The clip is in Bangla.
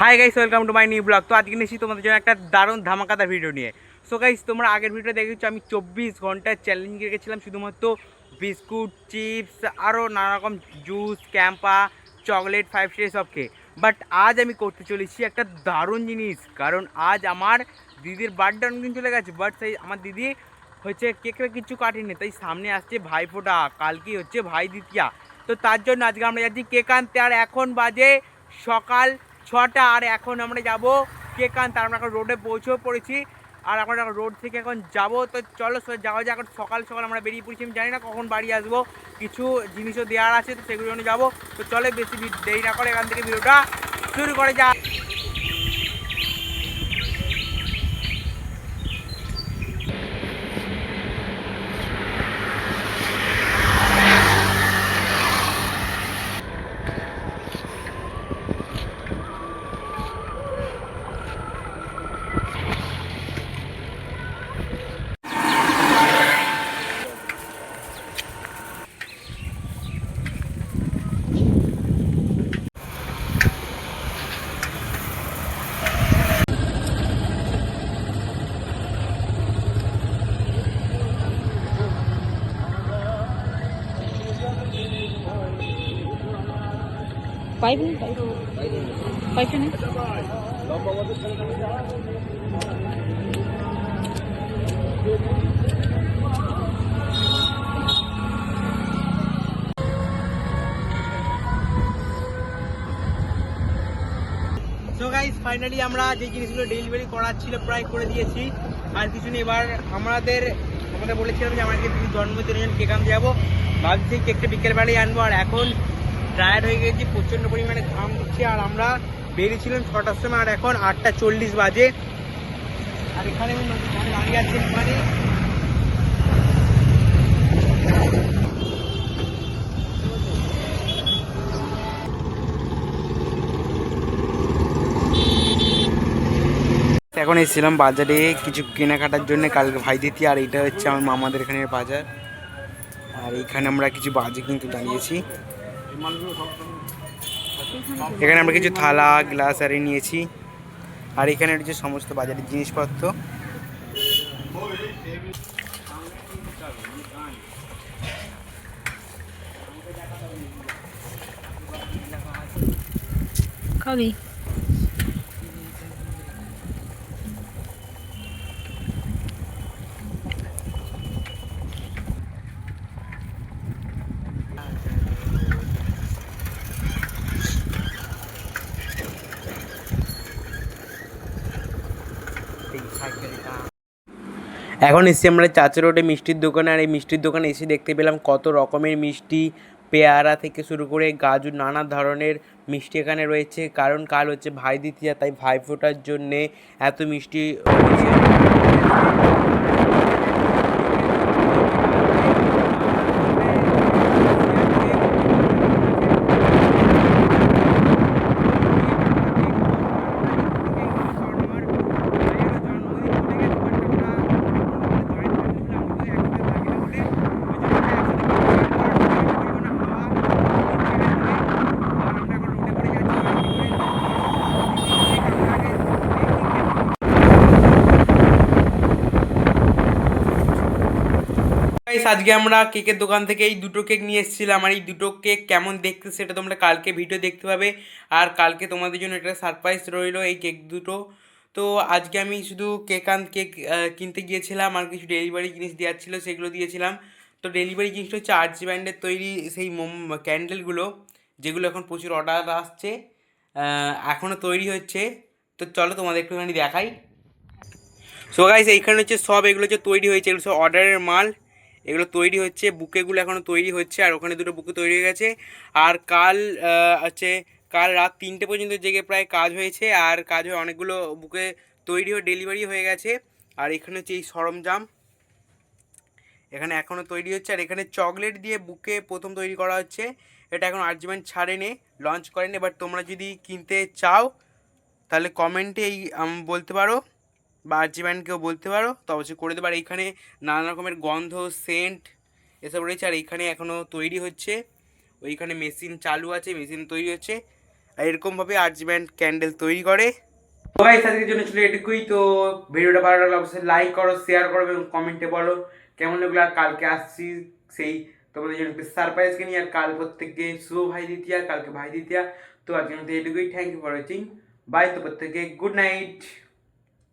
Hi guys, welcome to my new blog. তো আজকে নিয়েছি তোমাদের জন্য একটা দারুণ ধামাকাদার ভিডিও নিয়ে। সো গাইস, তোমরা আগের ভিডিও দেখেছো আমি 24 ঘন্টার চ্যালেঞ্জ রেখেছিলাম শুধুমাত্র বিস্কুট, চিপস, আরও নানা রকম জুস, ক্যাম্পা, চকলেট, 5 স্টার সবকে। বাট আজ আমি করতে চলেছি একটা দারুণ জিনিস, কারণ আজ আমার দিদির বার্থডে অনেকদিন চলে গেছে, বাট সেই আমার দিদি হচ্ছে কেক কিছু কাটেনি, তাই সামনে আসছে ভাইফোঁটা, কালকেই হচ্ছে ভাই দ্বিতীয়া। তো তার জন্য আজকে আমরা যাচ্ছি কেক আনতে। আর এখন বাজে সকাল 6টা, আর এখন আমরা যাব কেক আনতে। আমরা এখন রোডে পৌঁছেও পড়েছি, আর এখন রোড থেকে এখন যাব। তো চলো যাওয়া যাক। এখন সকাল সকাল আমরা বেরিয়ে পড়েছি, আমি জানি না কখন বাড়ি আসবো, কিছু জিনিসও দেওয়ার আছে, তো সেগুলো জন্য যাবো। তো চলো বেশি দেরি না করে এখান থেকে ভিডিওটা শুরু করে যা। Five नहीं five नहीं সো গাইস, ফাইনালি আমরা যে জিনিসগুলো ডেলিভারি করার ছিল প্রায় করে দিয়েছি। আর কিছু নেই, এবার আমাদের বলেছিলাম যে আমাকে দিদি জন্মদিনের জন্য কেক আনতে যাবো, ভাবছি কেকটা বিকেলবেলায় আনবো। আর এখন টায়ার্ড হয়ে গেছি, প্রচণ্ড পরিমাণে ঘাম দিচ্ছে। আর আমরা বেরিয়েছিলাম 6টার সময়, আর এখন 8টা 40 বাজে। আর এখানে দাঁড়িয়ে আছি মানে এখন এসেছিলাম বাজারে কিছু কেনাকাটার জন্য, কালকে ভাই দ্বিতীয়া। আর এটা হচ্ছে আমার মামাদের এখানের বাজার। আর এইখানে আমরা কিছু বাজে কিন্তু দাঁড়িয়েছি। এখানে আমরা কিছু থালা গ্লাস আরে নিয়েছি। আর এখানে রয়েছে সমস্ত বাজারের জিনিসপত্র। खावी এখন এসেছি আমরা চাচা রোডে মিষ্টির দোকানে। আর এই মিষ্টির দোকানে এসে দেখতে পেলাম কত রকমের মিষ্টি, পেয়ারা থেকে শুরু করে গাজর, নানা ধরনের মিষ্টি এখানে রয়েছে। কারণ কাল হচ্ছে ভাই দ্বিতীয়া, তাই ভাইফোঁটার জন্যে এত মিষ্টি রয়েছে। আজকে আমরা কেকের দোকান থেকে এই দুটো কেক নিয়ে এসেছিলাম। আর এই দুটো কেক কেমন দেখতে সেটা তোমরা কালকে ভিডিও দেখতে পাবে। আর কালকে তোমাদের জন্য একটা সারপ্রাইজ রইলো এই কেক দুটো। তো আজকে আমি শুধু কেক কিনতে গিয়েছিলাম, আর কিছু ডেলিভারি জিনিস দেওয়ার ছিল সেগুলো দিয়েছিলাম। তো ডেলিভারি জিনিসটা হচ্ছে আরজি ব্র্যান্ডের তৈরি সেই ক্যান্ডেলগুলো, যেগুলো এখন প্রচুর অর্ডার আসছে, এখনও তৈরি হচ্ছে। তো চলো তোমাদের একটুখানি দেখাই। সো গাইস, এইখানে হচ্ছে সব এগুলো হচ্ছে তৈরি হয়েছে, এগুলো সব অর্ডারের মাল। এগুলো তৈরি হচ্ছে, বুকেগুলো এখনও তৈরি হচ্ছে। আর ওখানে দুটো বুকে তৈরি হয়ে গেছে। আর কাল রাত 3টে পর্যন্ত জেগে প্রায় কাজ হয়েছে। আর কাজ হয়ে অনেকগুলো বুকে তৈরি হয়ে ডেলিভারি হয়ে গেছে। আর এখানে হচ্ছে এই সরঞ্জাম, এখানে এখনও তৈরি হচ্ছে। আর এখানে চকলেট দিয়ে বুকে প্রথম তৈরি করা হচ্ছে। এটা এখন আর্জিমেন্ট ছাড়েনি, লঞ্চ করেনি। এবার তোমরা যদি কিনতে চাও তাহলে কমেন্টে বলতে পারো, বা আরজি ব্যান্ডকেও বলতে পারো, তো অবশ্যই করে দেবো। আর এইখানে নানা রকমের গন্ধ, সেন্ট এসব রয়েছে। আর এইখানে এখনও তৈরি হচ্ছে, ওইখানে মেশিন চালু আছে, মেশিন তৈরি হচ্ছে। আর এরকমভাবে আর্চব্যান্ড ক্যান্ডেল তৈরি করে। সবাই আজকের জন্য ছিল এটুকুই। তো ভিডিওটা ভালো লাগলে অবশ্যই লাইক করো, শেয়ার করো এবং কমেন্টে বলো কেমন লাগলো। আর কালকে আসছি সেই তোমাদের জন্য একটা সারপ্রাইজকে নিয়ে। আর কাল প্রত্যেককে শুভ ভাই দ্বিতীয়া, কালকে ভাই দ্বিতীয়া। তো আজকের মধ্যে এটুকুই। Thank you for watching. Bye. তো প্রত্যেককে গুড নাইট।